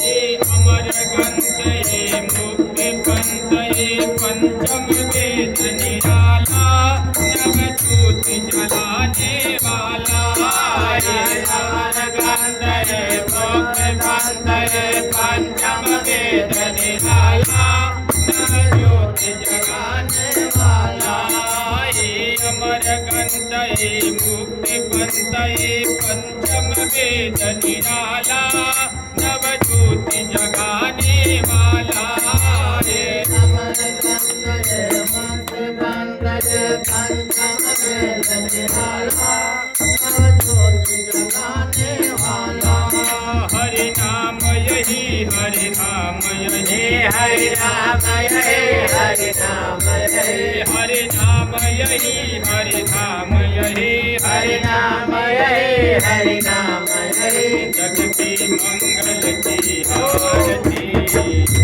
ये अमर ग्रंथ ये मुक्ति पंथ ये पंचम वेद निराला नवजोत जलाने वाला ये अमर ग्रंथ ये मुक्ति पंथ ये पंचम वेद निराला नवजोत जगाने वाला ये अमर ग्रंथ ये मुक्ति पंथ ये पंचम वेद निराला नवज्योति जगाने वाला रे अमर ग्रंथ ये मुक्ति पंथ ये पंचम वेद निराला नवज्योति जगाने वाला हरि नाम यही हरि नाम यही हरि नाम यही हरि नाम यही हरि नाम यही हरि नाम यही हरि नाम यही हरि नाम यही जग की मंगल की आरती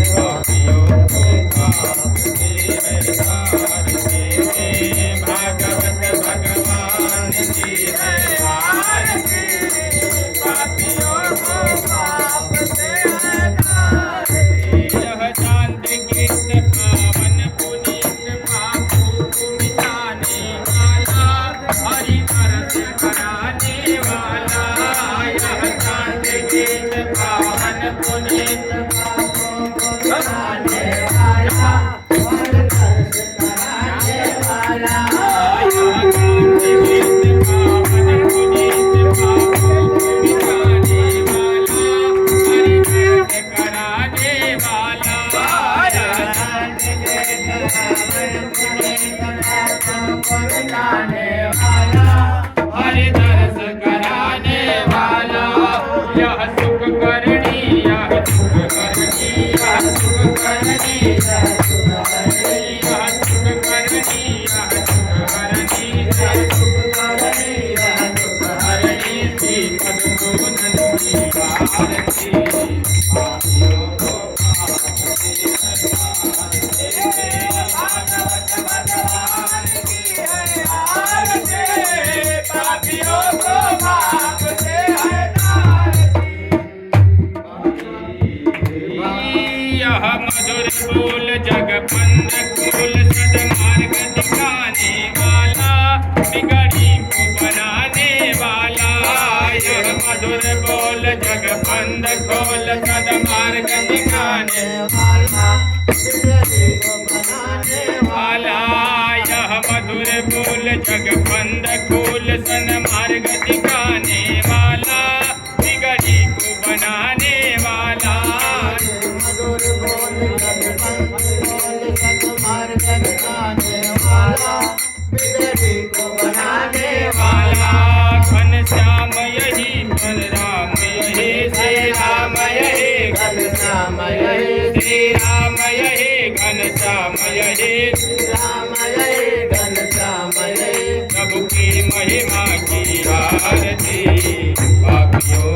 गोपियों को आपके है आरती भागवत भगवान की है आरती गोपियों को आपके है आरती यह चांद गीत पावन पुनीत पापों को मिटाने वाला हरि अर्थ कराने वाला यह चांद गीत पावन पुनीत पापों को मिटाने वाला हरि अर्थ कराने वाला यह चांद गीत पावन पुनीत पापों को मिटाने वाला हरि अर्थ कराने वाला यह चांद गीत पावन पुनीत पापों को मिटाने वाला हरि दर्श कराने वाला यह सुख करणी यह सुख करणी यह सुख करणी यह सुख करणी यह सुख करणी यह सुख करणी यह सुख करणी यह सुख करणी श्री मधुसूदन की आरती पापियों को आपके भागवत भगवान की है आरती पापियों को आपके है यह मधुर बोल जगबंद खोल सदमार्ग दिखाने वाला बिगड़ी को बनाने वाला यह मधुर बोल जगबंद खोल सदमार्ग दिखाने वाला बिगड़ी को बनाने वाला यह मधुर बोल जगबंद खोल सदमार्ग दिखाने वाला बिगड़ी को बनाने वाला मधुर बोल जगबंद खोल सदमार्ग दिखाने वाला बिगड़ी को बनाने वाला घनश्याम यही बलराम यही श्री राम यही घनश्याम यही श्री राम यही घनश्याम यही श्री राम यही घनश्याम यही प्रभु की महिमा की आरती पापियों